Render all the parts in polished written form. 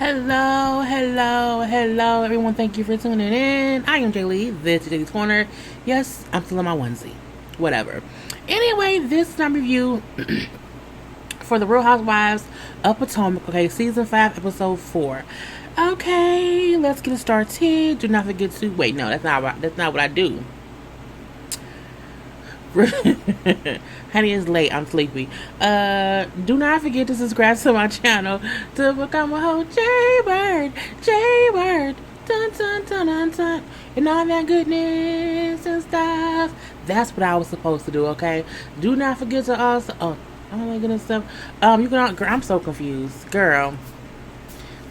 Hello, hello, hello, everyone. Thank you for tuning in. I am JayLee. This is JLeesCorner. Yes, I'm still in my onesie. Whatever. Anyway, this is my review for the Real Housewives of Potomac. Okay, season 5, episode 4. Okay, let's get it started. Do not forget to wait. No, that's not what I do. Honey, it's late. I'm sleepy. Do not forget to subscribe to my channel to become a whole JayBird, JayBird, dun dun dun dun dun, and all that goodness and stuff. That's what I was supposed to do. Okay. Do not forget to also. Oh my goodness stuff. You can. Girl, I'm so confused, girl.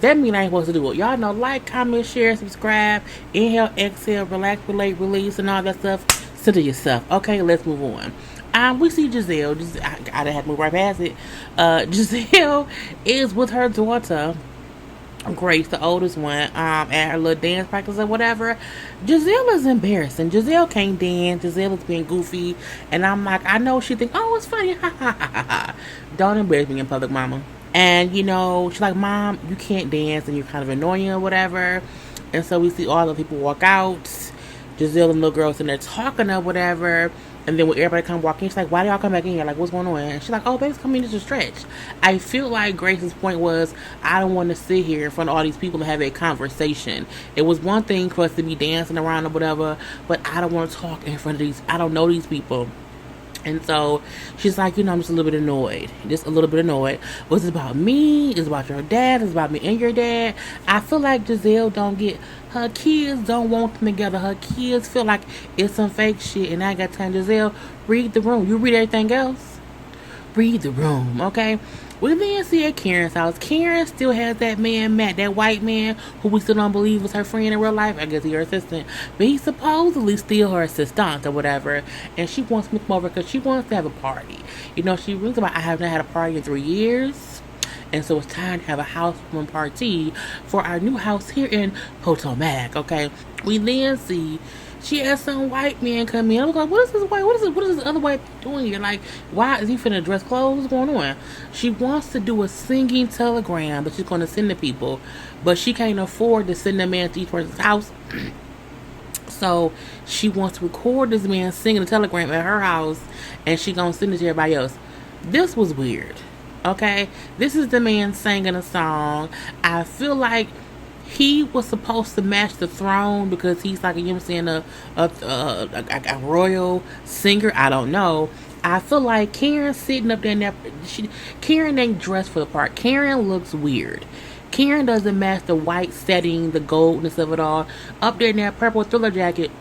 That mean I ain't supposed to do it. Y'all know, like, comment, share, subscribe, inhale, exhale, relax, relate, release, and all that stuff. To yourself. Okay, let's move on. We see Gizelle. I had to move right past it. Gizelle is with her daughter, Grace, the oldest one, at her little dance practice or whatever. Gizelle is embarrassing. Gizelle can't dance. Gizelle is being goofy. And I'm like, I know she think, oh, it's funny. Ha ha ha ha ha. Don't embarrass me in public, mama. And, she's like, Mom, you can't dance and you're kind of annoying or whatever. And so we see all the people walk out. Gizelle and the little girls in there talking or whatever. And then when everybody come walking, she's like, why do y'all come back in here? Like, what's going on? And she's like, oh, baby's coming in to stretch. I feel like Grace's point was, I don't want to sit here in front of all these people and have a conversation. It was one thing for us to be dancing around or whatever, but I don't want to talk in front of I don't know these people. And so she's like, I'm just a little bit annoyed. Just a little bit annoyed. Was it about me? It's about your dad? It's about me and your dad? I feel like Gizelle don't get... Her kids don't want them together. Her kids feel like it's some fake shit. And I got time. Gizelle, read the room. You read everything else? Read the room, okay? We then see at Karen's house. Karen still has that man, Matt, that white man, who we still don't believe was her friend in real life. I guess he's her assistant. But he's supposedly still her assistant or whatever. And she wants me to come over because she wants to have a party. She brings about, I have not had a party in 3 years. And so it's time to have a housewarming party for our new house here in Potomac, okay? We then see she has some white man come in. I was like, what is this other white doing here? Like, why is he finna dress clothes? What's going on? She wants to do a singing telegram that she's going to send to people, but she can't afford to send a man to each person's house. So she wants to record this man singing a telegram at her house, and she gonna send it to everybody else. This was weird. Okay, this is the man singing a song. I feel like he was supposed to match the throne because he's like a royal singer. I don't know. I feel like Karen sitting up there. Karen ain't dressed for the part. Karen looks weird. Karen doesn't match the white setting, the goldness of it all. Up there in that purple Thriller jacket.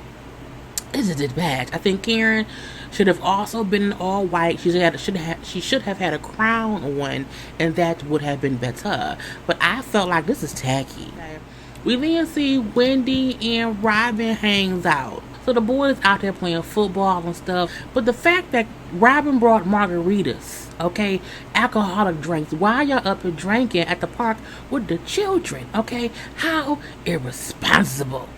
This is a badge. I think Karen should have also been all white. She should have had a crown on, and that would have been better. But I felt like this is tacky. We then see Wendy and Robyn hangs out. So the boys out there playing football and stuff. But the fact that Robyn brought margaritas, okay, alcoholic drinks, why y'all up here drinking at the park with the children, okay? How irresponsible.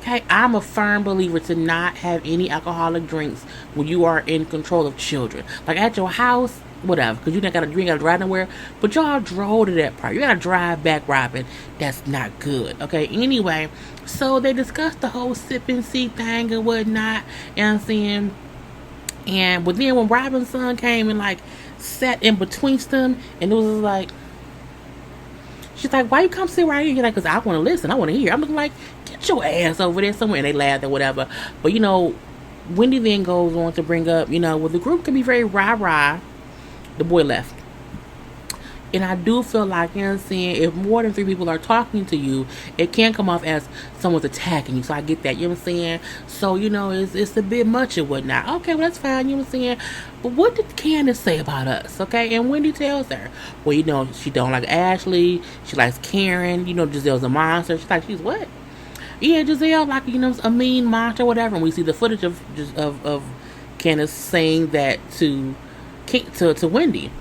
Okay, I'm a firm believer to not have any alcoholic drinks when you are in control of children. Like at your house, whatever, because you ain't got to drive nowhere. But y'all drove to that part. You got to drive back, Robyn. That's not good. Okay, anyway, so they discussed the whole sip and see thing and whatnot. And I'm saying, but then when Robyn's son came and like sat in between them, and it was like, she's like, why you come sit right here? You're like, because I want to listen. I want to hear. I'm looking like, get your ass over there somewhere. And they laughed or whatever. But, Wendy then goes on to bring up, well, the group can be very rah-rah. The boy left. And I do feel like, if more than 3 people are talking to you, it can come off as someone's attacking you. So I get that, you know what I'm saying? So, it's a bit much and whatnot. Okay, well, that's fine, you know what I'm saying? But what did Candace say about us, okay? And Wendy tells her, well, she don't like Ashley. She likes Karen. Gizelle's a monster. She's like, she's what? Yeah, Gizelle, like, a mean monster or whatever. And we see the footage of Candace saying that to Wendy.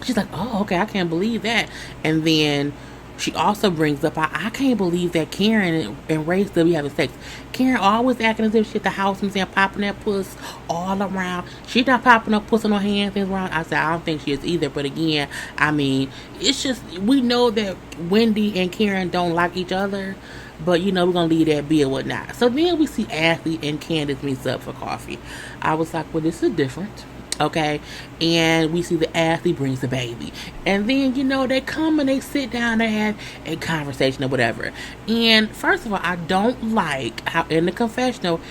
She's like, oh, okay, I can't believe that. And then She also brings up, I can't believe that Karen and Ray still be having sex. Karen always acting as if she at the house and saying popping that puss all around. She not popping up puss on her hands and around. I said, I don't think she is either. But again, I mean, it's just, we know that Wendy and Karen don't like each other. But, we're going to leave that be or whatnot. So then we see Ashley and Candace meets up for coffee. I was like, well, this is different. Okay, and we see that Ashley brings the baby, and then they come and they sit down and have a conversation or whatever. And first of all, I don't like how in the confessional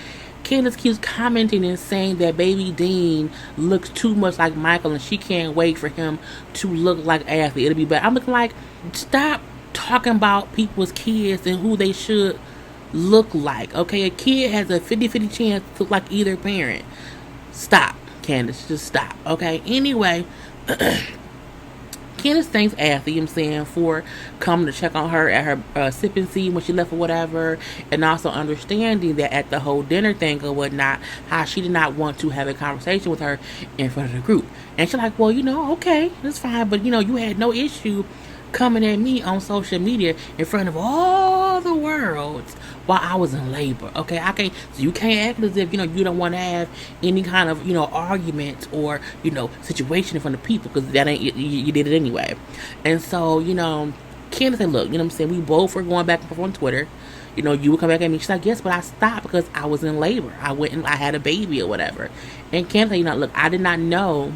Candace keeps commenting and saying that baby Dean looks too much like Michael and she can't wait for him to look like Ashley. It'll be better. I'm looking like, stop talking about people's kids and who they should look like. Okay, a kid has a 50-50 chance to look like either parent. Stop, Candace, just stop. Okay, anyway, Candace thanks Ashley, for coming to check on her at her sipping seat when she left or whatever, and also understanding that at the whole dinner thing or whatnot, how she did not want to have a conversation with her in front of the group. And she's like, well, okay, that's fine, but you had no issue coming at me on social media in front of all the world while I was in labor. Okay, so you can't act as if you don't want to have any kind of argument or situation in front of people, because that ain't you did it anyway. And so Candace said, look, we both were going back and forth on Twitter. You would come back at me. She's like, yes, but I stopped because I was in labor. I went and I had a baby or whatever. And Candace said, look, I did not know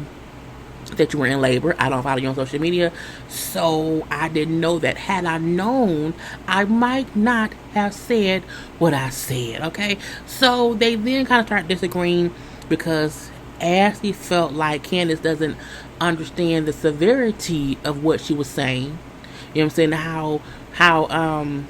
that you were in labor. I don't follow you on social media, so I didn't know that. Had I known, I might not have said what I said. Okay, so they then kind of start disagreeing because Ashley felt like Candace doesn't understand the severity of what she was saying. You know what I'm saying? How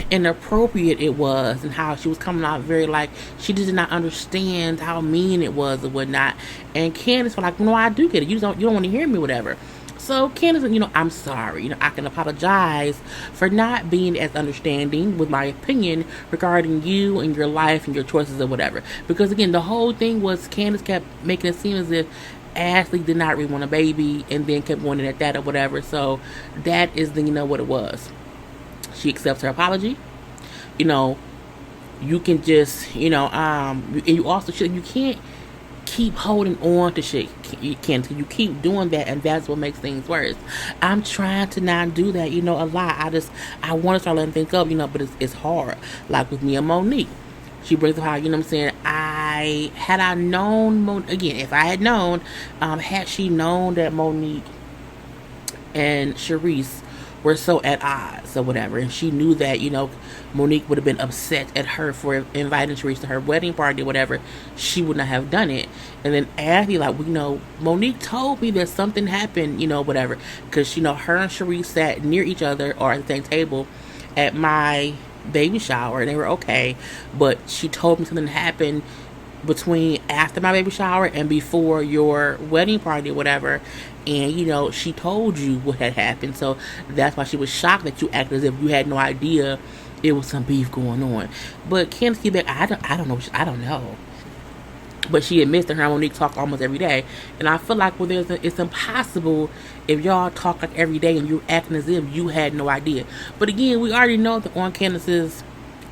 inappropriate it was, and how she was coming out very like she did not understand how mean it was or whatnot. And Candace was like, no, I do get it. You don't want to hear me, whatever. So Candace, I'm sorry. I can apologize for not being as understanding with my opinion regarding you and your life and your choices or whatever. Because again, the whole thing was Candace kept making it seem as if Ashley did not really want a baby, and then kept wanting at that or whatever. So that is what it was. She accepts her apology. You can just, and you also, you can't keep holding on to shit. You keep doing that, and that's what makes things worse. I'm trying to not do that, a lot. I want to start letting things go, but it's hard. Like with me and Monique. She brings up how, had I known, again, if I had known, had she known that Monique and Sharice were so at odds or whatever, and she knew that Monique would have been upset at her for inviting Sharice to her wedding party or whatever, she would not have done it. And then Ashley like, Monique told me that something happened, whatever, because her and Sharice sat near each other or at the same table at my baby shower, and they were okay, but she told me something happened between after my baby shower and before your wedding party or whatever, and she told you what had happened. So that's why she was shocked that you acted as if you had no idea it was some beef going on. But Candace came back, I don't know, but she admits that her and Monique talk almost every day. And I feel like it's impossible if y'all talk like every day and you're acting as if you had no idea. But again, we already know that on Candace's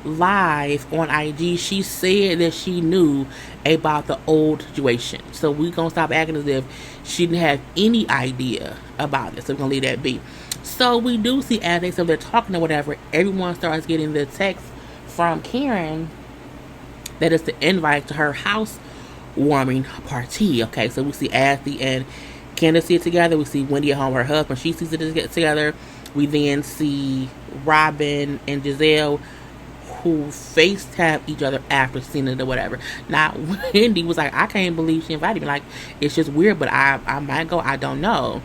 live on IG, she said that she knew about the old situation. So we gonna stop acting as if she didn't have any idea about it. So we're gonna leave that be. So we do see as they're talking or whatever, everyone starts getting the text from Karen that is the invite to her housewarming party. Okay, so we see Ashley and Candace see it together. We see Wendy at home with her husband. She sees it together. We then see Robyn and Gizelle, who FaceTime each other after seeing it or whatever. Now, Wendy was like, I can't believe she invited me. Like, it's just weird, but I might go. I don't know.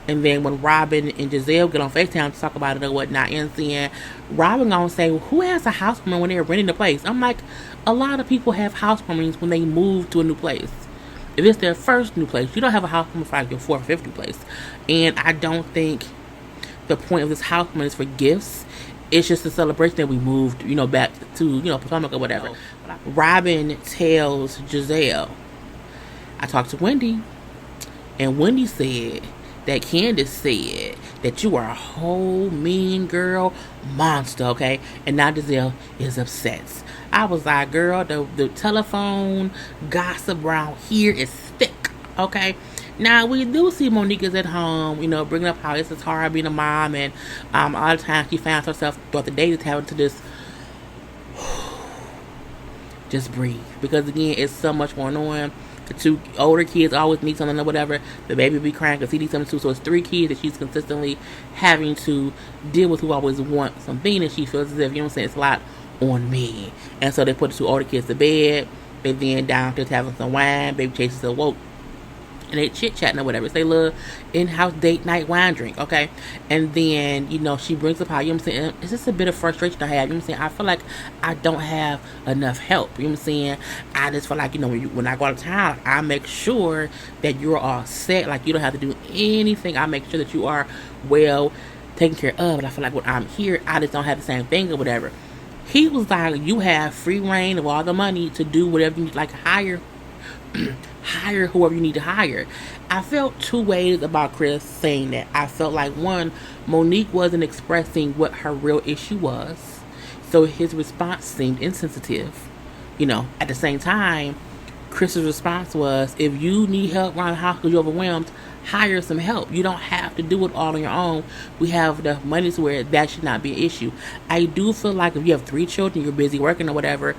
And then when Robyn and Gizelle get on FaceTime to talk about it or whatnot, and seeing Robyn gonna say, well, who has a housewarming when they're renting the place? I'm like, a lot of people have housewarmings when they move to a new place. If it's their first new place, you don't have a housewarming for like your fourth or fifth new place. And I don't think the point of this housewarming is for gifts. It's just a celebration that we moved, back to, Potomac or whatever. Robyn tells Gizelle, I talked to Wendy, and Wendy said that Candace said that you are a whole mean girl monster, okay? And now Gizelle is upset. I was like, girl, the telephone gossip around here is thick, okay? Now, we do see Monique is at home, bringing up how it's hard being a mom, and a lot of times she finds herself throughout the day just having to just breathe. Because, again, it's so much going on. The two older kids always need something or whatever. The baby be crying because he needs something too. So it's 3 kids that she's consistently having to deal with, who always want something, and she feels as if, it's a lot on me. And so they put the 2 older kids to bed. They then downstairs having some wine. Baby Chase is awoke. And they chit-chatting or whatever. It's their little in-house date night wine drink, okay? And then, she brings up how, it's just a bit of frustration I have, I feel like I don't have enough help, I just feel like, when I go out of town, I make sure that you're all set, like, you don't have to do anything. I make sure that you are well taken care of, and I feel like when I'm here, I just don't have the same thing or whatever. He was like, you have free reign of all the money to do whatever you need, like, hire whoever you need to hire. I felt 2 ways about Chris saying that. I felt like, one, Monique wasn't expressing what her real issue was, so his response seemed insensitive. At the same time, Chris's response was, if you need help around the house because you're overwhelmed, hire some help. You don't have to do it all on your own. We have enough money to where that should not be an issue. I do feel like if you have 3 children, you're busy working or whatever,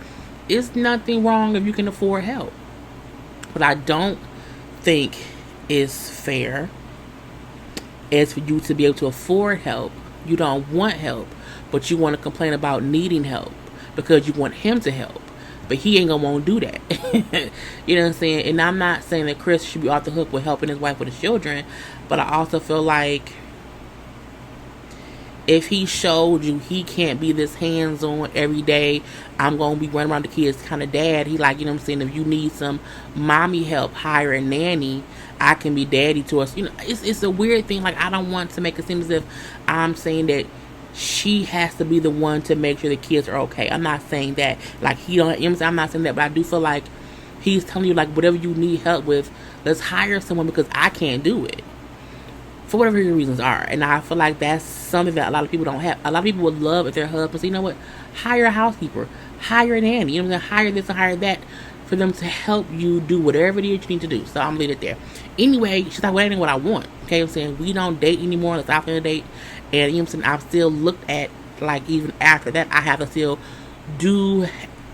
it's nothing wrong if you can afford help. But I don't think it's fair is for you to be able to afford help. You don't want help, but you want to complain about needing help because you want him to help. But he ain't gonna want to do that. You know what I'm saying? And I'm not saying that Chris should be off the hook with helping his wife with his children, but I also feel like if he showed you he can't be this hands-on every day, I'm going to be running around the kids kind of dad. He like, if you need some mommy help, hire a nanny. I can be daddy to us. It's a weird thing. Like, I don't want to make it seem as if I'm saying that she has to be the one to make sure the kids are okay. I'm not saying that. Like, I'm not saying that, but I do feel like he's telling you, like, whatever you need help with, let's hire someone because I can't do it. For whatever your reasons are. And I feel like that's something that a lot of people don't have. A lot of people would love if their husbands, what? Hire a housekeeper. Hire a nanny. Hire this and hire that for them to help you do whatever it is you need to do. So I'm leaving it there. Anyway, she's like, well, that ain't what I want. Okay, I'm saying we don't date anymore. Let's opt in a date. And I've still looked at, like, even after that, I have to still do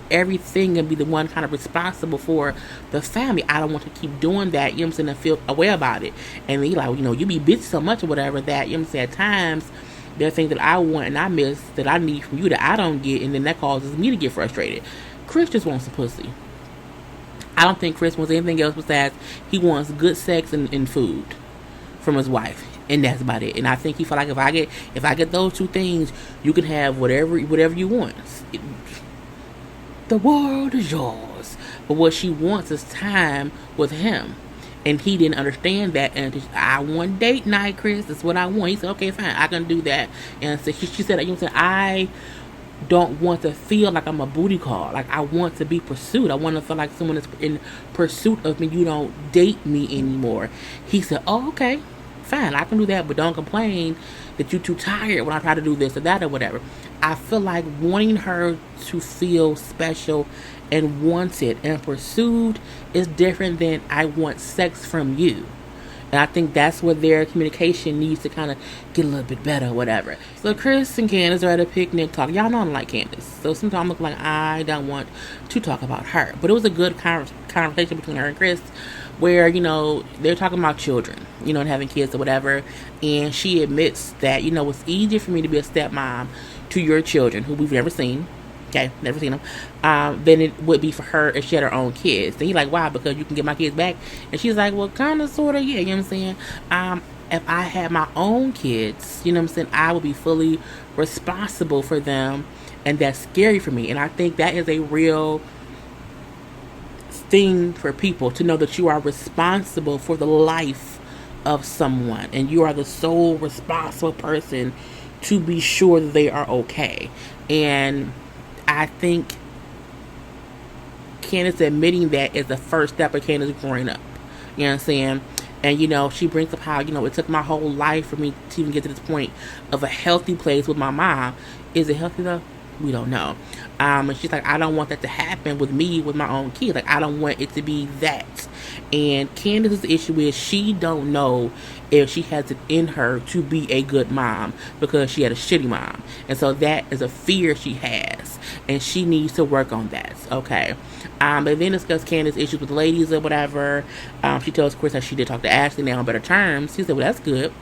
everything and be the one kind of responsible for the family. I don't want to keep doing that, and feel aware about it. And then like, you be busy so much or whatever that, at times there are things that I want and I miss that I need from you that I don't get, and then that causes me to get frustrated. Chris just wants some pussy. I don't think Chris wants anything else besides he wants good sex and food from his wife. And that's about it. And I think he feel like if I get those 2 things, you can have whatever you want. The world is yours. But what she wants is time with him. And he didn't understand that. And I want date night, Chris. That's what I want. He said, okay, fine. I can do that. And so she said, I don't want to feel like I'm a booty call. Like, I want to be pursued. I want to feel like someone is in pursuit of me. You don't date me anymore. He said, oh, okay, fine. I can do that. But don't complain that you're too tired when I try to do this or that or whatever. I feel like wanting her to feel special and wanted and pursued is different than I want sex from you. And I think that's where their communication needs to kind of get a little bit better or whatever. So Chris and Candace are at a picnic talking. Y'all know I don't like Candace. So sometimes I look like I don't want to talk about her. But it was a good conversation between her and Chris where, they're talking about children, and having kids or whatever. And she admits that, it's easier for me to be a stepmom to your children who we've never seen. Okay, never seen them. Than it would be for her if she had her own kids. And he's like, why? Because you can get my kids back. And she's like, well, kind of, sort of, yeah. You know what I'm saying? If I had my own kids, I would be fully responsible for them. And that's scary for me. And I think that is a real thing for people to know that you are responsible for the life of someone. And you are the sole responsible person to be sure that they are okay. And I think Candace admitting that is the first step of Candace growing up. You know what I'm saying? And, she brings up how, it took my whole life for me to even get to this point of a healthy place with my mom. Is it healthy though? We don't know. And she's like, I don't want that to happen with me, with my own kid. Like, I don't want it to be that. And Candace's issue is she don't know if she has it in her to be a good mom because she had a shitty mom. And so that is a fear she has. And she needs to work on that. Okay. They then discuss Candace's issues with the ladies or whatever. She tells Chris that she did talk to Ashley now on better terms. He said, well, that's good.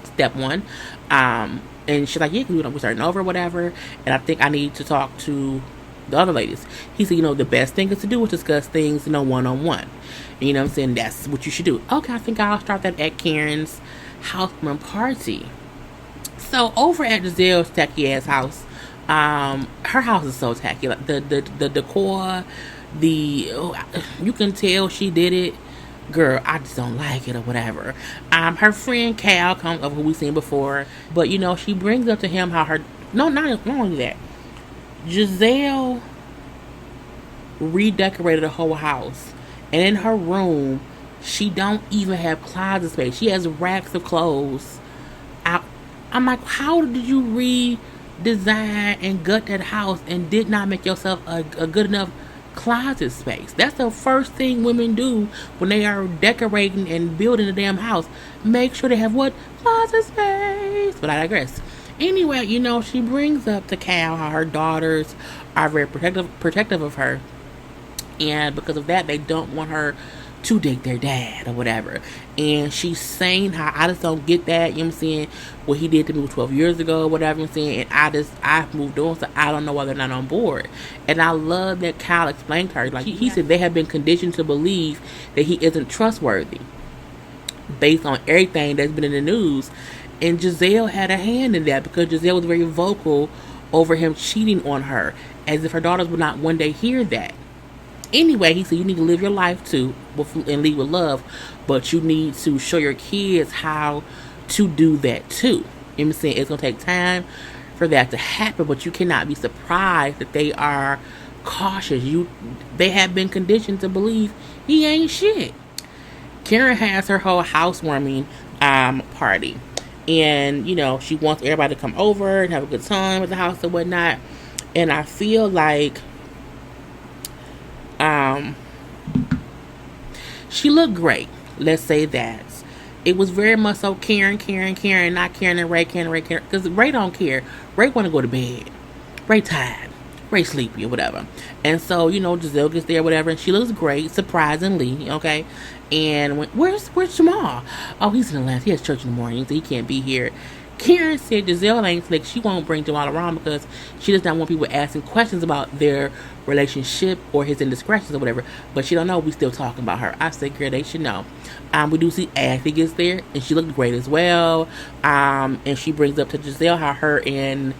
Step one. And she's like, yeah, we're starting over or whatever. And I think I need to talk to the other ladies. He said, the best thing is to do is discuss things, one-on-one. You know what I'm saying? That's what you should do. Okay, I think I'll start that at Karen's housewarming party. So over at Gizelle's tacky ass house, her house is so tacky. Like the decor, you can tell she did it. Girl, I just don't like it or whatever. Her friend Cal comes over, who we've seen before, but she brings up to him how not only that, Gizelle redecorated the whole house, and in her room, she don't even have closet space. She has racks of clothes. I'm like, how did you redesign and gut that house and did not make yourself a good enough closet space? That's the first thing women do when they are decorating and building a damn house. Make sure they have what? Closet space. But I digress. Anyway, she brings up to Cal how her daughters are very protective of her, and because of that, they don't want her to date their dad or whatever. And she's saying how I just don't get that, you know what I'm saying, what he did to me 12 years ago or whatever, I'm saying, and I've moved on, so I don't know why they're not on board. And I love that Kyle explained to her, like he said they have been conditioned to believe that he isn't trustworthy based on everything that's been in the news. And Gizelle had a hand in that because Gizelle was very vocal over him cheating on her, as if her daughters would not one day hear that. Anyway, he said you need to live your life too and lead with love, but you need to show your kids how to do that too. You know what I'm saying? It's going to take time for that to happen, but you cannot be surprised that they are cautious. They have been conditioned to believe he ain't shit. Karen has her whole housewarming party, and she wants everybody to come over and have a good time at the house and whatnot. And I feel like she looked great. Let's say that. It was very much so Karen, not Karen and Ray, because Ray don't care. Ray want to go to bed. Ray tired. Ray sleepy or whatever. And so, Gizelle gets there or whatever, and she looks great, surprisingly, okay? And where's Jamal? Oh, he's in Atlanta. He has church in the morning, so he can't be here. Karen said Gizelle ain't slick. She won't bring Jamal around because she does not want people asking questions about their relationship or his indiscretions or whatever. But she don't know we still talking about her. I said, girl, they should know. We do see Ashley gets there, and she looked great as well. And she brings up to Gizelle how her and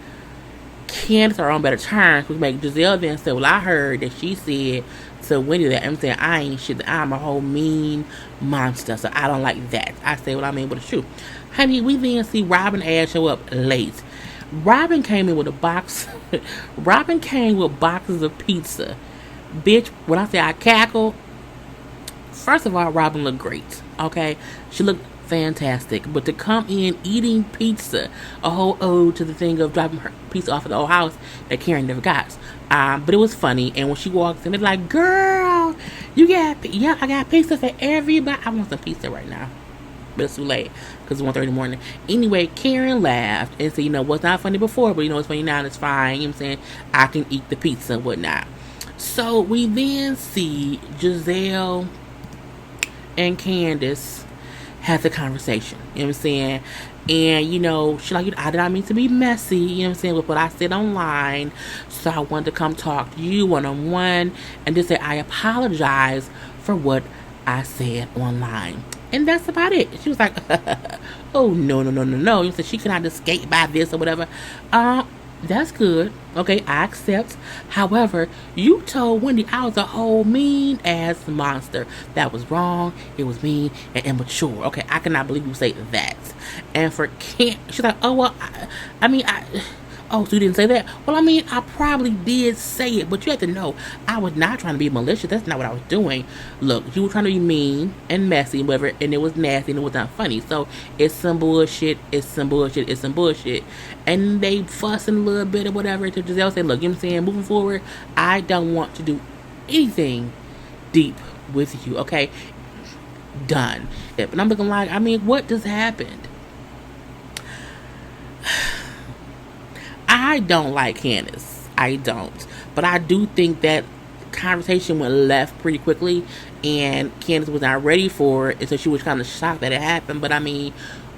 Candace are on better terms, which make Gizelle then say, well, I heard that she said to Wendy that I'm saying I ain't shit, I'm a whole mean monster, so I don't like that. I say, well, I mean, but it's true. Honey, we then see Robyn ass show up late. Robyn came in with a box. Robyn came with boxes of pizza. Bitch, when I say I cackle, first of all, Robyn looked great. Okay? She looked fantastic. But to come in eating pizza, a whole ode to the thing of dropping her pizza off at the old house that Karen never got. But it was funny. And when she walks in, they're like, girl, I got pizza for everybody. I want some pizza right now. But it's too late because it's 1:30 in the morning. Anyway, Karen laughed and said, what's not funny before, but it's funny now and it's fine. You know what I'm saying? I can eat the pizza and whatnot. So we then see Gizelle and Candace have the conversation. You know what I'm saying? And, she's like, I did not mean to be messy, you know what I'm saying, with what I said online. So I wanted to come talk to you one-on-one and just say I apologize for what I said online. And that's about it. She was like, oh, no. You said she cannot escape by this or whatever. That's good. Okay, I accept. However, you told Wendy I was a whole mean ass monster. That was wrong. It was mean and immature. Okay, I cannot believe you say that. And for she's like, oh, well, Oh, so you didn't say that? Well, I mean, I probably did say it, but you have to know, I was not trying to be malicious. That's not what I was doing. Look, you were trying to be mean and messy, whatever, and it was nasty and it was not funny. So it's some bullshit. It's some bullshit. It's some bullshit. And they fussing a little bit or whatever. To Gizelle say, look, you know what I'm saying? Moving forward, I don't want to do anything deep with you. Okay, done. And I'm looking like, I mean, what just happened? I don't like Candace. I don't. But I do think that conversation went left pretty quickly, and Candace was not ready for it, and so she was kind of shocked that it happened. But I mean,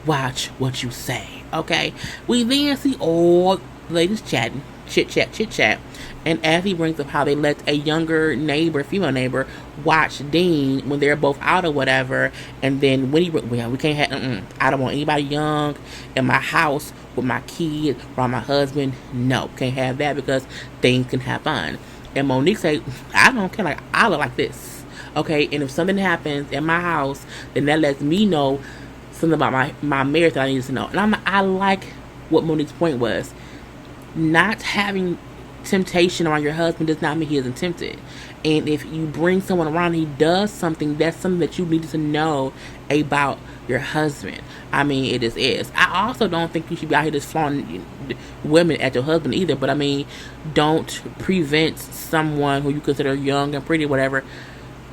watch what you say, okay? We then see all the ladies chatting, chit chat, and Ashley brings up how they let a younger neighbor, female neighbor, watch Dean when they're both out or whatever, and then when we can't have, I don't want anybody young in my house with my kids or my husband. No, can't have that because things can have fun. And Monique say, I don't care, like, I look like this, okay? And if something happens in my house, then that lets me know something about my marriage that I need to know. And I like what Monique's point was. Not having temptation around your husband does not mean he isn't tempted. And if you bring someone around and he does something, that's something that you need to know about your husband. I mean, it just is. I also don't think you should be out here just flaunting women at your husband either. But I mean, don't prevent someone who you consider young and pretty, whatever,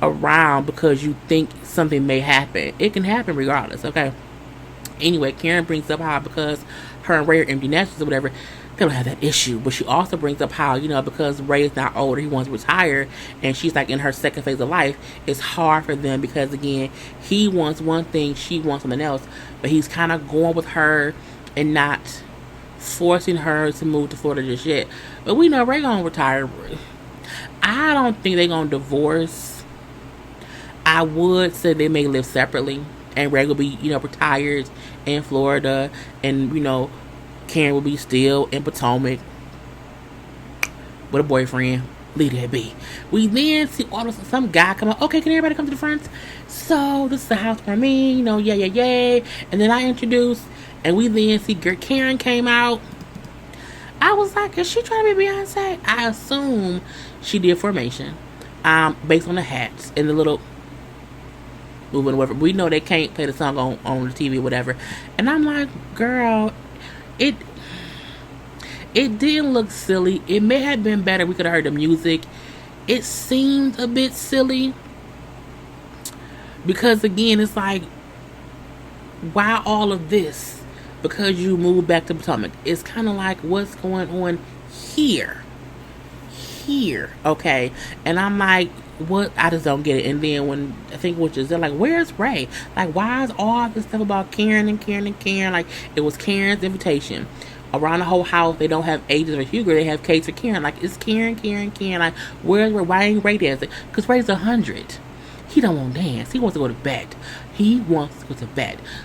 around because you think something may happen. It can happen regardless, okay? Anyway, Karen brings up how because her and Ray are empty nesters or whatever, they don't have that issue. But she also brings up how, because Ray is not older, he wants to retire, and she's like in her second phase of life, it's hard for them because, again, he wants one thing, she wants something else, but he's kind of going with her and not forcing her to move to Florida just yet. But we know Ray gonna retire. I don't think they're gonna divorce. I would say they may live separately, and Ray will be, retired in Florida, and, Karen will be still in Potomac with a boyfriend. Leave that be. We then see some guy come up. Okay, can everybody come to the front? So this is the housewarming, yay. And then I introduced, and we then see Karen came out. I was like, is she trying to be Beyonce? I assume she did Formation, based on the hats and the little moving whatever. We know they can't play the song on the TV, whatever. And I'm like, girl, it didn't look silly. It may have been better. We could have heard the music. It seemed a bit silly because, again, it's like, why all of this? Because you moved back to Potomac. It's kind of like, what's going on here? Okay? And I'm like, what? I just don't get it. And then when I think they're like, where's Ray? Like, why is all this stuff about Karen? Like, it was Karen's invitation. Around the whole house, they don't have ages for Hugo. They have cakes for Karen. Like, it's Karen. Like, where's Ray? Why ain't Ray dancing? Because Ray's 100. He don't want to dance. He wants to go to bed.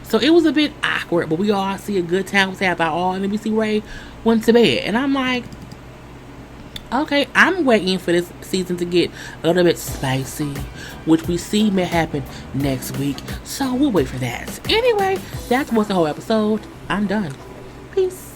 So it was a bit awkward, but we all see a good time. We say about all, and then we see Ray went to bed. And I'm like, okay, I'm waiting for this season to get a little bit spicy, which we see may happen next week. So we'll wait for that. Anyway, that was the whole episode. I'm done. Peace.